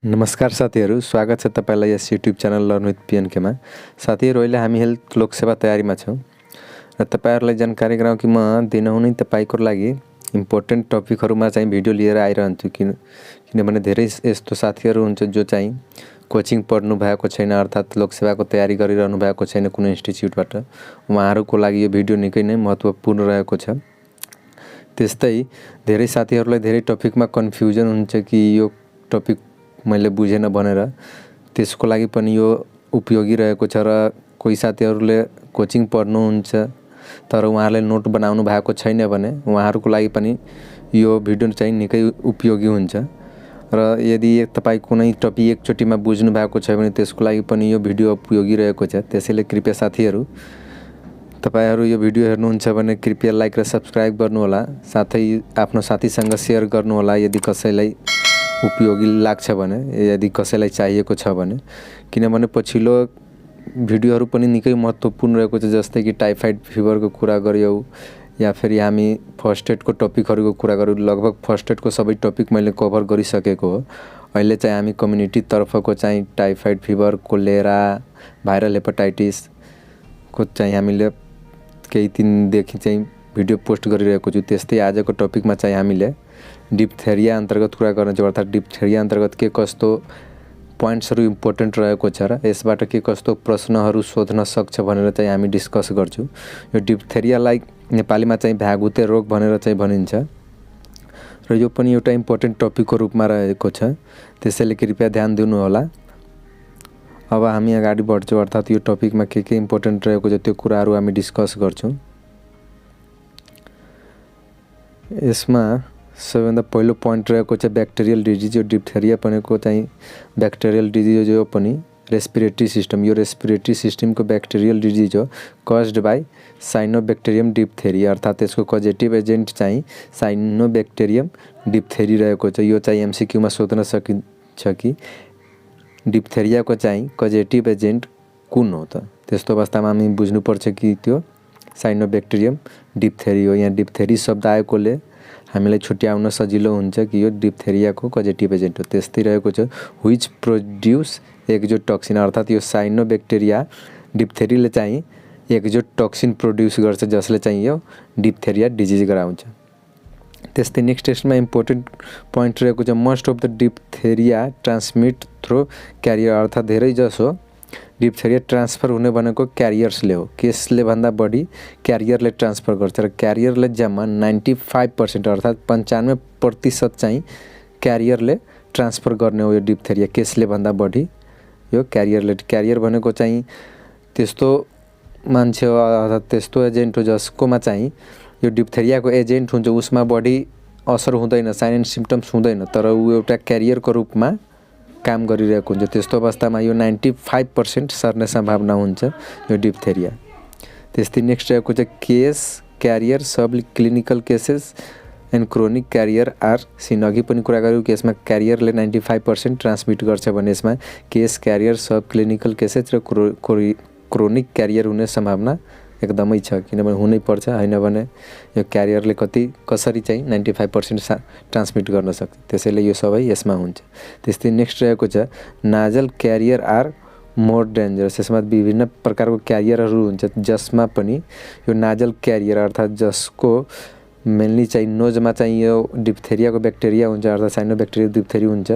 नमस्कार साथीहरू, स्वागत छ तपाईलाई यस युट्युब च्यानल लर्न विथ पिएनकेमा। साथीहरू, अहिले हामी हेल्थ लोकसेवा तयारीमा छौँ र तपाईहरुलाई जानकारी गराउँ कि म दिनहुँ तपाईको लागि इम्पोर्टेन्ट टपिकहरुमा चाहिँ भिडियो लिएर आइरहन्छु किनभने धेरै यस्तो साथीहरू हुन्छ जो चाहिँ कोचिङ पढ्नु भएको छैन, अर्थात् लोकसेवाको तयारी गरिरहनु भएको छैन कुनै इन्स्टिट्युटबाट। उहाँहरूको लागि यो भिडियो निकै नै महत्त्वपूर्ण रहेको छ। त्यस्तै धेरै साथीहरूलाई धेरै टपिकमा कन्फ्युजन हुन्छ कि यो टपिक मैले बुझेन भनेर, त्यसको लागि पनि यो उपयोगी रहेको छ। र कोही साथीहरूले कोचिङ पढ्नुहुन्छ तर उहाँहरूले नोट बनाउनु भएको छैन भने उहाँहरूको लागि पनि यो भिडियो चाहिँ निकै उपयोगी हुन्छ। र यदि तपाई कुनै टपिक एकचोटिमा बुझ्नु भएको छ भने त्यसको लागि पनि यो भिडियो उपयोगी रहेको छ। त्यसैले कृपया साथीहरू, तपाईहरु यो भिडियो हेर्नुहुन्छ भने कृपया लाइक र सब्स्क्राइब गर्नुहोला, साथै आफ्नो साथीसँग शेयर गर्नुहोला यदि कसैलाई उपयोगी लाग्छ भने, यदि कसैलाई चाहिएको छ भने। किनभने पछिल्लो भिडियोहरू पनि निकै महत्त्वपूर्ण रहेको छ, जस्तै कि टाइफाइड फिभरको कुरा गर्यौ या फेरि हामी फर्स्ट एडको टपिकहरूको कुरा गरौँ। लगभग फर्स्ट एडको सबै टपिक मैले कभर गरिसकेको हो। अहिले चाहिँ हामी कम्युनिटी तर्फको चाहिँ टाइफाइड फिभर, कोलेरा, भाइरल हेपाटाइटिसको चाहिँ हामीले केही दिनदेखि चाहिँ भिडियो पोस्ट गरिरहेको छु। त्यस्तै आजको टपिकमा चाहिँ हामीले डिप्थेरिया अन्तर्गत कुरा गर्न छौँ, अर्थात् डिप्थेरिया अन्तर्गत के कस्तो पोइन्ट्सहरू इम्पोर्टेन्ट रहेको छ र यसबाट के कस्तो प्रश्नहरू सोध्न सक्छ भनेर चाहिँ हामी डिस्कस गर्छौँ। यो डिप्थेरियालाई नेपालीमा चाहिँ भ्यागुते रोग भनेर चाहिँ भनिन्छ र यो पनि एउटा इम्पोर्टेन्ट टपिकको रूपमा रहेको छ। त्यसैले कृपया ध्यान दिनुहोला। अब हामी अगाडि बढ्छौँ, अर्थात् यो टपिकमा के इम्पोर्टेन्ट रहेको छ त्यो कुराहरू हामी डिस्कस गर्छौँ। यसमा सबैभन्दा पहिलो पोइन्ट रहेको छ ब्याक्टेरियल डिजिज। यो डिप्थेरिया भनेको चाहिँ ब्याक्टेरियल डिजिज जो पनि रेस्पिरेटरी सिस्टम, यो रेस्पिरेटरी सिस्टमको ब्याक्टेरियल डिजिज हो, कज्ड बाई साइनोबैक्टेरियम डिप्थेरिया, अर्थात् यसको कजेटिभ एजेन्ट चाहिँ साइनोबैक्टेरियम डिप्थेरी रहेको छ। यो चाहिँ एमसीक्यूमा सोध्न सकिन्छ कि डिप्थेरियाको चाहिँ कजेटिभ एजेन्ट कुन हो त। त्यस्तो अवस्थामा हामी बुझ्नुपर्छ कि त्यो साइनोबैक्टेरियम डिप्थेरी हो। यहाँ डिप्थेरी शब्द आएकोले हामीलाई छुट्याउन सजिलो हुन्छ कि यो डिप्थेरियाको कजेटिभ एजेन्ट हो। त्यस्तै रहेको छ व्हिच प्रोड्युस एक्जोटोक्सिन, अर्थात् यो साइनोबैक्टेरिया डिप्थेरीले चाहिँ एक्जोटोक्सिन प्रोड्युस गर्छ जसले चाहिँ यो डिप्थेरिया डिजिज गराउँछ। त्यस्तै नेक्स्ट टेस्टमा इम्पोर्टेन्ट पोइन्ट रहेको छ most of the diphtheria transmit through career, अर्थात् धेरै जसो डिप्थेरिया ट्रान्सफर हुने भनेको क्यारियर्सले हो। केसले भन्दा बढी क्यारियरले ट्रान्सफर गर्छ र क्यारियरले जम्मा 95% अर्थात् 95% चाहिँ क्यारियरले ट्रान्सफर गर्ने हो यो डिप्थेरिया। केसले भन्दा बढी यो क्यारियर भनेको चाहिँ त्यस्तो मान्छे हो, अर्थात् त्यस्तो एजेन्ट हो जसकोमा चाहिँ यो डिप्थेरियाको एजेन्ट हुन्छ, उसमा बढी असर हुँदैन, साइन एन्ड सिम्पटम्स हुँदैन, तर ऊ एउटा क्यारियरको रूपमा काम गरिरहेको हुन्छ। त्यस्तो अवस्थामा यो 95% सर्ने सम्भावना हुन्छ यो डिप्थेरिया। त्यस्तै नेक्स्ट रहेको छ case carrier sub clinical cases and chronic carrier are seen. अघि पनि कुरा गऱ्यौँ कि यसमा क्यारियरले 95% ट्रान्समिट गर्छ भने यसमा case carrier sub clinical cases र क्रोनिक क्यारियर हुने सम्भावना एकदमै छ, किनभने हुनै पर्छ, हैन भने यो क्यारियरले कसरी चाहिँ 95% ट्रान्समिट गर्न सक्छ। त्यसैले यो सबै यसमा हुन्छ। त्यस्तै नेक्स्ट रहेको छ नाजल क्यारियर आर मोर डेन्जरस। यसमा विभिन्न प्रकारको क्यारियरहरू हुन्छ जसमा पनि यो नाजल क्यारियर अर्थात् जसको मेनली चाहिँ नोजमा चाहिँ यो डिप्थेरियाको ब्याक्टेरिया हुन्छ, अर्थात् साइनोबैक्टेरियम डिप्थेरी हुन्छ,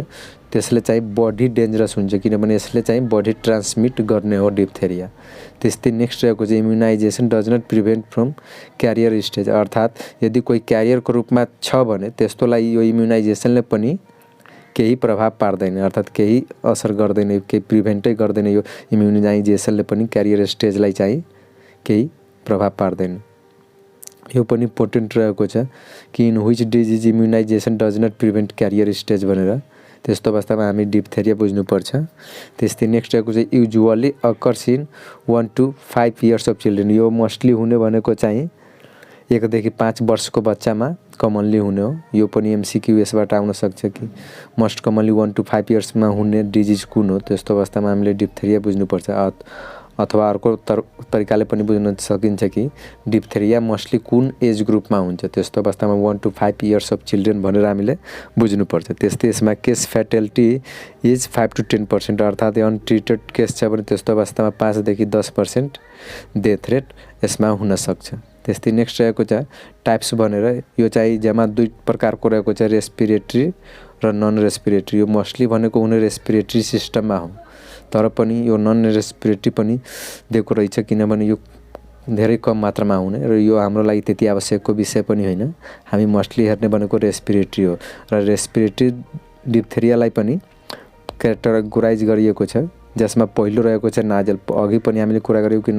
त्यसले चाहिँ बढी डेन्जरस हुन्छ किनभने यसले चाहिँ बढी ट्रान्समिट गर्ने हो डिप्थेरिया। त्यस्तै नेक्स्ट रहेको छ immunisation does not prevent from carrier stage, अर्थात् यदि कोही क्यारियरको रूपमा छ भने त्यस्तोलाई यो इम्युनाइजेसनले पनि केही प्रभाव पार्दैन, अर्थात् केही असर गर्दैन, केही प्रिभेन्टै गर्दैन। यो इम्युनाइजेसनले पनि क्यारियर स्टेजलाई चाहिँ केही प्रभाव पार्दैन। यो पनि इम्पोर्टेन्ट रहेको छ कि in which disease immunisation does not prevent carrier stage भनेर। त्यस्तो अवस्थामा हामी डिप्थेरिया बुझ्नुपर्छ। त्यस्तै नेक्स्ट रहेको चाहिँ usually occurs in 1 to 5 years of children. यो मोस्टली हुने भनेको चाहिँ 1 देखि 5 वर्षको बच्चामा कमनली हुने हो। यो पनि एमसीक्यू यसबाट आउन सक्छ कि मोस्ट कमनली 1 to 5 yearsमा हुने डिजिज कुन हो। त्यस्तो अवस्थामा हामीले डिप्थेरिया बुझ्नुपर्छ। अथवा अर्को तरिकाले पनि बुझ्न सकिन्छ कि डिप्थेरिया मोस्टली कुन एज ग्रुपमा हुन्छ। त्यस्तो अवस्थामा 1 to 5 इयर्स अफ चिल्ड्रेन भनेर हामीले बुझ्नुपर्छ। त्यस्तै यसमा केस फ्याटलिटी इज 5 to 10%, अर्थात् अनट्रिटेड केस छ भने त्यस्तो अवस्थामा 5 देखि 10% डेथ रेट यसमा हुन सक्छ। त्यस्तै नेक्स्ट रहेको छ टाइप्स भनेर, यो चाहिँ जम्मा 2 प्रकारको रहेको छ, रेस्पिरेटरी र नन रेस्पिरेटरी। यो मोस्टली भनेको हुने रेस्पिरेटरी सिस्टममा हो, तर पनि यो नन रेस्पिरेटरी पनि दिएको रहेछ, किनभने यो धेरै कम मात्रामा हुने र यो हाम्रो लागि त्यति आवश्यकको विषय पनि होइन। हामी मोस्टली हेर्ने भनेको रेस्पिरेटरी हो र रेस्पिरेटरी डिप्थेरियालाई पनि क्याटेगोराइज गरिएको छ, जसमा पहिलो रहेको छ नाजल। अघि पनि हामीले कुरा गर्यौँ कि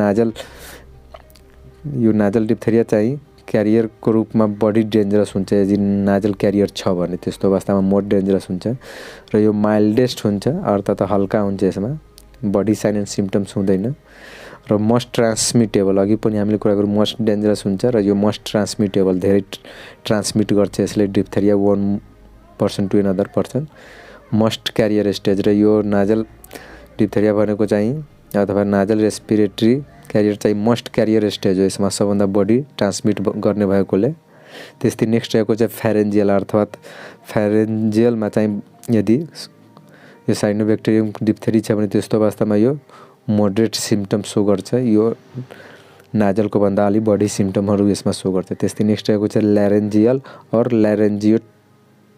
यो नाजल डिप्थेरिया चाहिँ क्यारियरको रूपमा बढी डेन्जरस हुन्छ। यदि नाजल क्यारियर छ भने त्यस्तो अवस्थामा मोर डेन्जरस हुन्छ र यो माइल्डेस्ट हुन्छ, अर्थात् हल्का हुन्छ, यसमा बडी साइन एन्ड सिम्पटम्स हुँदैन र मोस्ट ट्रान्समिटेबल। अघि पनि हामीले कुरा गरौँ मोस्ट डेन्जरस हुन्छ र यो मोस्ट ट्रान्समिटेबल, धेरै ट्रान्समिट गर्छ यसले diphtheria 1 person to another person. Most carrier stage र यो नाजल डिप्थेरिया भनेको चाहिँ अथवा नाजल रेस्पिरेटरी क्यारियर चाहिँ मोस्ट क्यारियर स्टेज हो, यसमा सबभन्दा बढी ट्रान्समिट गर्ने भएकोले। त्यस्तै नेक्स्ट रहेको चाहिँ फ्यारेन्जियल, अर्थात् फ्यारेन्जियलमा चाहिँ यदि यो साइनोबैक्टेरियम डिप्थेरी छ भने त्यस्तो अवस्थामा यो मोडरेट सिम्पटम सो गर्छ, यो नाजलको भन्दा अलि बढी सिम्पटमहरू यसमा सो गर्छ। त्यस्तै नेक्स्ट रहेको छ ल्यारेन्जियल और ल्यारेन्जियो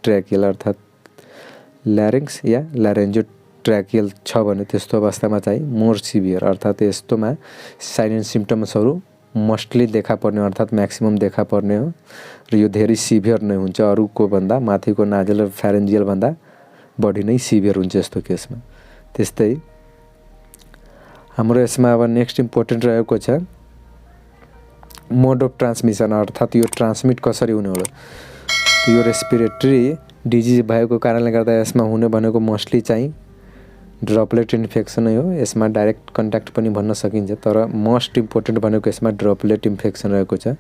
ट्र्याकियल, अर्थात् ल्यारिङ्स या ल्यारेन्जियो ट्र्याकियल छ भने त्यस्तो अवस्थामा चाहिँ मोर सिभियर, अर्थात् यस्तोमा साइन एन्ड सिम्पटम्सहरू मोस्टली देखा पर्ने, अर्थात् म्याक्सिमम देखा पर्ने हो र यो धेरै सिभियर नै हुन्छ, अरूको भन्दा माथिको नाजल र फ्यारेन्जियल भन्दा बढी नै सिभियर हुन्छ यस्तो केसमा। त्यस्तै हाम्रो यसमा अब नेक्स्ट इम्पोर्टेन्ट रहेको छ मोड अफ ट्रान्समिसन, अर्थात् यो ट्रान्समिट कसरी हुने होला। यो रेस्पिरेटरी डिजिज भएको कारणले गर्दा यसमा हुने भनेको मोस्टली चाहिँ ड्रपलेट इन्फेक्सन नै हो। यसमा डाइरेक्ट कन्ट्याक्ट पनि भन्न सकिन्छ, तर मोस्ट इम्पोर्टेन्ट भनेको यसमा ड्रपलेट इन्फेक्सन रहेको छ।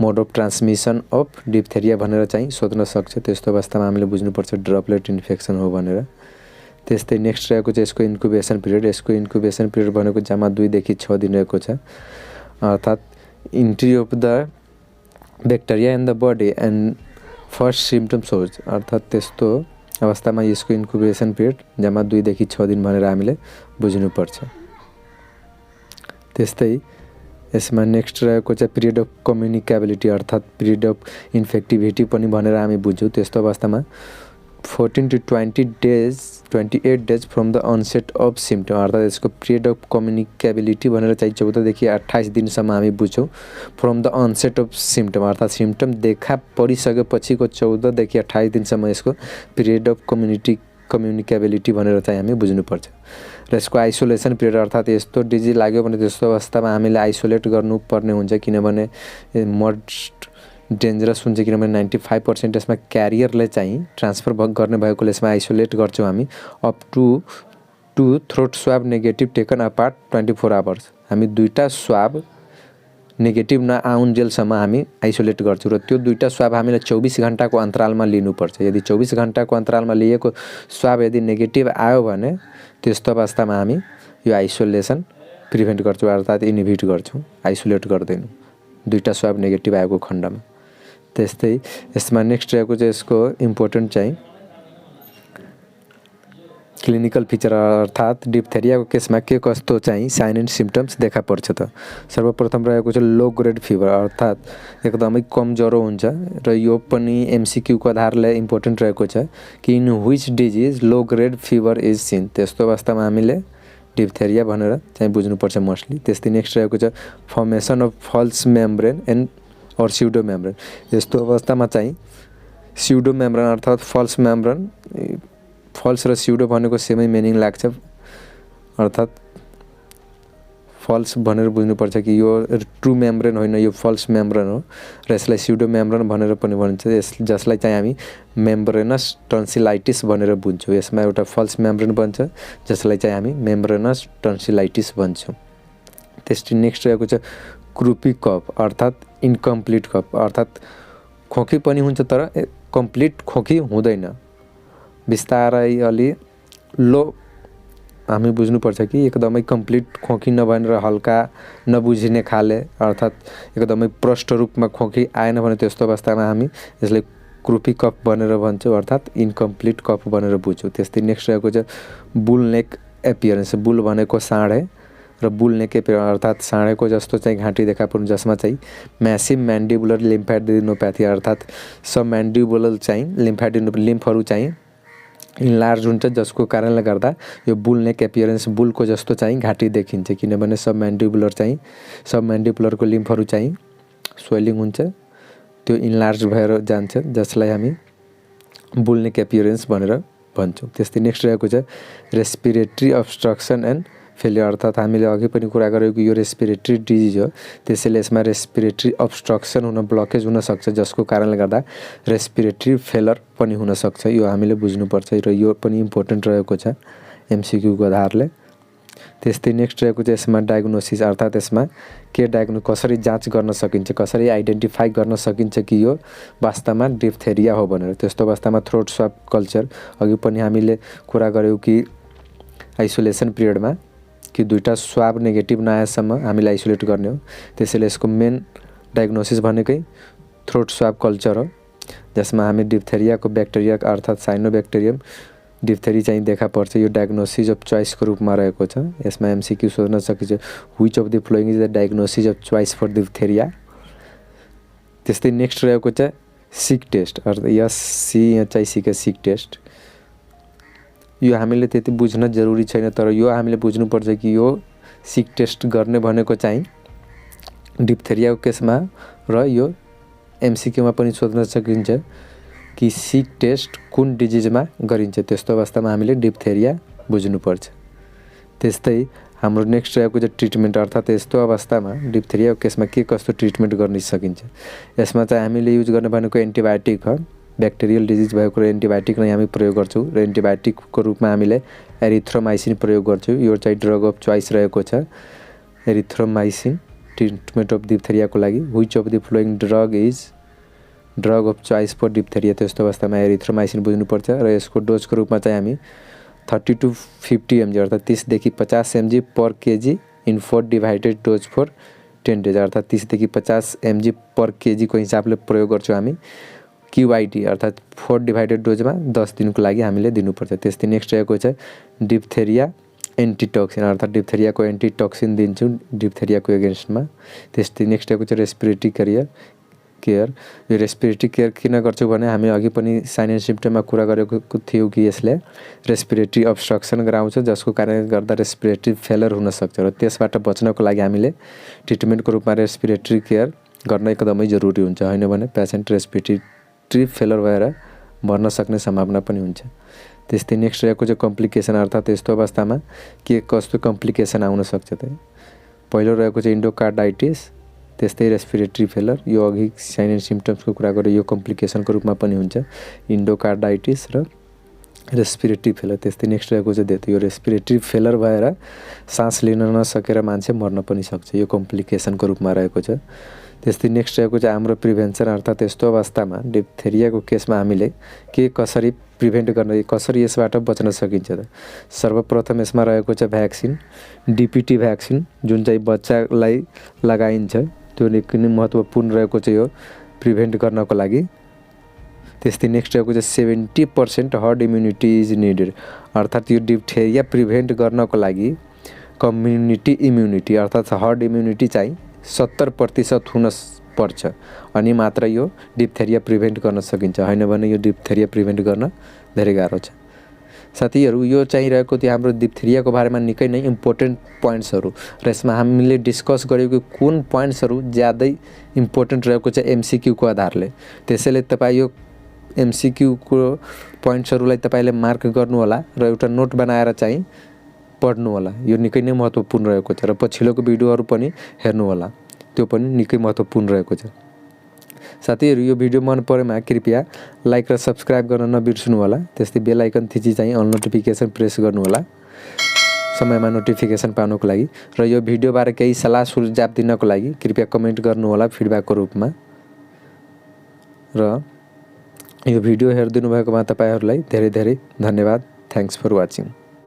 मोड अफ ट्रान्समिसन अफ डिप्थेरिया भनेर चाहिँ सोध्न सक्छ, त्यस्तो अवस्थामा हामीले बुझ्नुपर्छ ड्रपलेट इन्फेक्सन हो भनेर। त्यस्तै नेक्स्ट रहेको छ यसको इन्क्युबेसन पिरियड। यसको इन्क्युबेसन पिरियड भनेको जम्मा 2 देखि 6 दिन रहेको छ, अर्थात् entry of the bacteria in the body and first symptoms हो, अर्थात् त्यस्तो अवस्थामा यसको इन्क्युबेसन पिरियड जम्मा 2 देखि 6 दिन भनेर हामीले बुझ्नुपर्छ। त्यस्तै यसमा नेक्स्ट रहेको छ पिरियड अफ कम्युनिकेबिलिटी, अर्थात् पिरियड अफ इन्फेक्टिभिटी पनि भनेर हामी बुझ्छौँ। त्यस्तो अवस्थामा 14 to 28 days from the onset of symptom, अर्थात् यसको पिरियड अफ कम्युनिकेबिलिटी भनेर चाहिँ 14 देखि 28 दिनसम्म हामी बुझ्छौँ। From the onset of symptom, अर्थात् सिम्पटम देखा परिसकेपछिको 14 देखि 28 दिनसम्म यसको पिरियड अफ कम्युनिकेबिलिटी भनेर चाहिँ हामी बुझ्नुपर्छ। र यसको आइसोलेसन पिरियड, अर्थात् यस्तो डिजिज लाग्यो भने त्यस्तो अवस्थामा हामीले आइसोलेट गर्नुपर्ने हुन्छ, किनभने मोस्ट डेन्जरस हुन्छ, किनभने 95% यसमा क्यारियरले चाहिँ ट्रान्सफर गर्ने भएकोले यसमा आइसोलेट गर्छौँ हामी। Up to throat swab negative taken apart 24 hours, हामी 2टा स्वाब नेगेटिभ नआउन्जेलसम्म हामी आइसोलेट गर्छौँ र त्यो 2टा स्वाब हामीले 24 घण्टाको अन्तरालमा लिनुपर्छ। यदि 24 घण्टाको अन्तरालमा लिएको स्वाब यदि नेगेटिभ आयो भने त्यस्तो अवस्थामा हामी यो आइसोलेसन प्रिभेन्ट गर्छौँ, अर्थात् इन्हिबिट गर्छौँ, आइसोलेट गर्दैनौँ 2टा स्वाब नेगेटिभ आएको खण्डमा। त्यस्तै यसमा नेक्स्ट रहेको चाहिँ यसको इम्पोर्टेन्ट चाहिँ क्लिनिकल फिचर, अर्थात् डिप्थेरियाको केसमा के कस्तो चाहिँ साइन एन्ड सिम्पटम्स देखा पर्छ त। सर्वप्रथम रहेको छ लो ग्रेड फिभर, अर्थात् एकदमै कम ज्वरो हुन्छ र यो पनि MCQ को आधारले इम्पोर्टेन्ट रहेको छ कि in which disease low grade fever is seen, त्यस्तो अवस्थामा हामीले डिप्थेरिया भनेर चाहिँ बुझ्नुपर्छ मोस्टली। त्यस्तै नेक्स्ट रहेको छ formation of false membrane and or pseudo membrane. यस्तो अवस्थामा चाहिँ स्युडो मेम्ब्रेन अर्थात् फल्स मेम्ब्रेन, फल्स र स्युडो भनेको सेमै मिनिङ लाग्छ, अर्थात् फल्स भनेर बुझ्नुपर्छ कि यो ट्रु मेम्ब्रेन होइन, यो फल्स मेम्ब्रेन हो र यसलाई स्युडो मेम्ब्रेन भनेर पनि भनिन्छ, जसलाई चाहिँ हामी मेम्ब्रेनस टन्सिलाइटिस भनेर बुझ्छौँ। यसमा एउटा फल्स मेम्ब्रेन बन्छ जसलाई चाहिँ हामी मेम्ब्रेनस टन्सिलाइटिस भन्छौँ। त्यस्तै नेक्स्ट रहेको छ क्रुपी कफ, अर्थात् इन्कम्प्लिट कफ, अर्थात् खोकी पनि हुन्छ तर कम्प्लिट खोकी हुँदैन, बिस्तारै अलि लो हामी बुझ्नुपर्छ कि एकदमै कम्प्लिट खोकी नभएर हल्का नबुझिने खाले अर्थात् एकदमै प्रष्ट रूपमा खोकी आएन भने त्यस्तो अवस्थामा हामी यसलाई क्रुपी कफ भनेर भन्छौँ अर्थात् इन्कम्प्लिट कफ भनेर बुझ्छौँ। त्यस्तै नेक्स्ट रहेको चाहिँ बुल नेक एपियरेन्स। बुल भनेको साँढे र बुल नेक एपियरेन्स अर्थात् साँढेको जस्तो चाहिँ घाँटी देखा पर्नु, जसमा चाहिँ म्यासिभ म्यान्डिबुलर लिम्फेडेनोप्याथी अर्थात् सब म्यान्डिबुलर चाहिँ लिम्फहरू चाहिँ इन्लार्ज हुन्छ, जसको कारणले गर्दा यो बुल नेक एपियरेन्स बुलको जस्तो चाहिँ घाँटी देखिन्छ, किनभने सब म्यान्डिबुलरको लिम्फहरू चाहिँ स्वेलिङ हुन्छ, त्यो इन्लार्ज भएर जान्छ, जसलाई हामी बुल नेक एपियरेन्स भनेर भन्छौँ। त्यस्तै नेक्स्ट रहेको छ रेस्पिरेटरी अब्स्ट्रक्सन एन्ड फेलियर अर्थात् हामीले अघि पनि कुरा गरेको यो रेस्पिरेटरी डिजिज हो, त्यसैले यसमा रेस्पिरेटरी अब्स्ट्रक्सन हुन, ब्लकेज हुनसक्छ, जसको कारणले गर्दा रेस्पिरेटरी फेलर पनि हुनसक्छ। यो हामीले बुझ्नुपर्छ र यो पनि इम्पोर्टेन्ट रहेको छ एमसिक्यूको आधारले। त्यस्तै नेक्स्ट रहेको चाहिँ यसमा डायग्नोसिस अर्थात् यसमा कसरी जाँच गर्न सकिन्छ, कसरी आइडेन्टिफाई गर्न सकिन्छ कि यो वास्तवमा डिप्थेरिया हो भनेर। त्यस्तो अवस्थामा थ्रोट स्वाब कल्चर अघि पनि हामीले कुरा गऱ्यौँ कि आइसोलेसन पिरियडमा कि दुईटा स्वाब नेगेटिभ नआएसम्म हामीले आइसोलेट गर्ने हो, त्यसैले यसको मेन डायग्नोसिस भनेकै थ्रोट स्वाब कल्चर हो, जसमा हामी डिप्थेरियाको ब्याक्टेरिया अर्थात् साइनोब्याक्टेरियम डिप्थेरी चाहिँ देखा पर्छ। यो डायग्नोसिस अफ चोइसको रूपमा रहेको छ। यसमा एमसिक्यू सोध्न सकिन्छ which of the following is the diagnosis of choice for diphtheria. त्यस्तै नेक्स्ट रहेको छ सिक टेस्ट अर्थात् यहाँ चाहिँ सिक टेस्ट। यो हामीले त्यति बुझ्न जरुरी छैन, तर यो हामीले बुझ्नुपर्छ कि यो सिक टेस्ट गर्ने भनेको चाहिँ डिप्थेरियाको केसमा र यो एमसिक्यूमा पनि सोध्न सकिन्छ कि सिक टेस्ट कुन डिजिजमा गरिन्छ, त्यस्तो अवस्थामा हामीले डिप्थेरिया बुझ्नुपर्छ। त्यस्तै हाम्रो नेक्स्ट रहेको चाहिँ ट्रिटमेन्ट अर्थात् यस्तो अवस्थामा डिप्थेरियाको केसमा के कस्तो ट्रिटमेन्ट गर्न सकिन्छ। यसमा चाहिँ हामीले युज गर्ने भनेको एन्टिबायोटिक हो, ब्याक्टेरियल डिजिज भएको र एन्टिबायोटिक नै हामी प्रयोग गर्छौँ र एन्टिबायोटिकको रूपमा हामीले एरिथ्रोमाइसिन प्रयोग गर्छौँ। यो चाहिँ ड्रग अफ चोइस रहेको छ एरिथ्रोमाइसिन ट्रिटमेन्ट अफ डिप्थेरियाको लागि। Which of the following drug is drug of choice for diphtheria, त्यस्तो अवस्थामा एरिथ्रोमाइसिन बुझ्नुपर्छ र यसको डोजको रूपमा चाहिँ हामी 30 to 50 mg अर्थात् 30 देखि 50 mg per KG in 4 divided dose for 10 days अर्थात् 30 देखि 50 mg पर केजीको हिसाबले प्रयोग गर्छौँ हामी क्युआइडी अर्थात् 4 डिभाइडेड डोजमा 10 दिनको लागि हामीले दिनुपर्छ। त्यस्तै नेक्स्ट रहेको छ डिप्थेरिया एन्टिटोक्सिन अर्थात् डिप्थेरियाको एन्टिटोक्सिन दिन्छौँ डिप्थेरियाको एगेन्स्टमा। त्यस्तै नेक्स्ट रहेको छ रेस्पिरेटरी केयर। यो रेस्पिरेटरी केयर किन गर्छौँ भने हामी अघि पनि साइन एन्ड सिम्पटममा कुरा गरेको थियौँ कि यसले रेस्पिरेटरी अब्स्ट्रक्सन गराउँछ, जसको कारणले गर्दा रेस्पिरेटरी फेलर हुनसक्छ र त्यसबाट बच्नको लागि हामीले ट्रिटमेन्टको रूपमा रेस्पिरेटरी केयर गर्न एकदमै जरुरी हुन्छ, होइन भने पेसेन्ट रेस्पिरेटरी फेलर भएर मर्न सक्ने सम्भावना पनि हुन्छ। त्यस्तै नेक्स्ट रहेको चाहिँ कम्प्लिकेसन अर्थात् यस्तो अवस्थामा के कस्तो कम्प्लिकेसन आउन सक्छ त। पहिलो रहेको चाहिँ इन्डोकार्डाइटिस, त्यस्तै रेस्पिरेटरी फेलर। यो अघि साइन एन्ड सिम्पटम्सको कुरा गरेँ, यो कम्प्लिकेसनको रूपमा पनि हुन्छ इन्डोकार्डाइटिस र रेस्पिरेटरी फेलर। त्यस्तै नेक्स्ट रहेको चाहिँ डेथ। यो रेस्पिरेटरी फेलर भएर सास लिन नसकेर मान्छे मर्न पनि सक्छ, यो कम्प्लिकेसनको रूपमा रहेको छ। त्यस्तै नेक्स्ट रहेको चाहिँ हाम्रो प्रिभेन्सन अर्थात् यस्तो अवस्थामा डिप्थेरियाको केसमा हामीले के कसरी प्रिभेन्ट गर्न, कसरी यसबाट बच्न सकिन्छ त। सर्वप्रथम यसमा रहेको छ भ्याक्सिन, डिपिटी भ्याक्सिन, जुन चाहिँ बच्चालाई लगाइन्छ, त्यो निकै नै महत्त्वपूर्ण रहेको छ यो प्रिभेन्ट गर्नको लागि। त्यस्तै नेक्स्ट रहेको चाहिँ 70% हर्ड इम्युनिटी इज निडेड अर्थात् यो डिप्थेरिया प्रिभेन्ट गर्नको लागि कम्युनिटी इम्युनिटी अर्थात् हर्ड इम्युनिटी चाहिँ 70% हुन पर्छ अनि मात्र यो डिप्थेरिया प्रिभेन्ट गर्न सकिन्छ, होइन भने यो डिप्थेरिया प्रिभेन्ट गर्न धेरै गाह्रो छ। साथीहरू यो चाहिँ रहेको थियो हाम्रो डिप्थेरियाको बारेमा निकै नै इम्पोर्टेन्ट पोइन्ट्सहरू र यसमा हामीले डिस्कस गरेको कि कुन पोइन्ट्सहरू ज्यादै इम्पोर्टेन्ट रहेको छ एमसिक्यूको आधारले। त्यसैले तपाईँ यो एमसिक्यूको पोइन्ट्सहरूलाई तपाईँले मार्क गर्नु होला र एउटा नोट बनाएर चाहिँ पढ्नु होला, यो निकै नै महत्त्वपूर्ण रहेको छ र पछिल्लोको भिडियोहरू पनि हेर्नु होला, त्यो पनि निकै महत्त्वपूर्ण रहेको छ। साथीहरू यो भिडियो मन परेमा कृपया लाइक र सब्सक्राइब गर्न नबिर्सनु होला। त्यस्तै बेल आइकन थिची चाहिँ अल नोटिफिकेसन प्रेस गर्नु होला समयमा नोटिफिकेसन पाउनको लागि र यो भिडियोबारे केही सल्लाह सुझाव दिनको लागि कृपया कमेन्ट गर्नु होला फिडब्याकको रूपमा। र यो भिडियो हेरिदिनु भएकोमा तपाईहरूलाई धेरै धेरै धन्यवाद। Thanks for watching.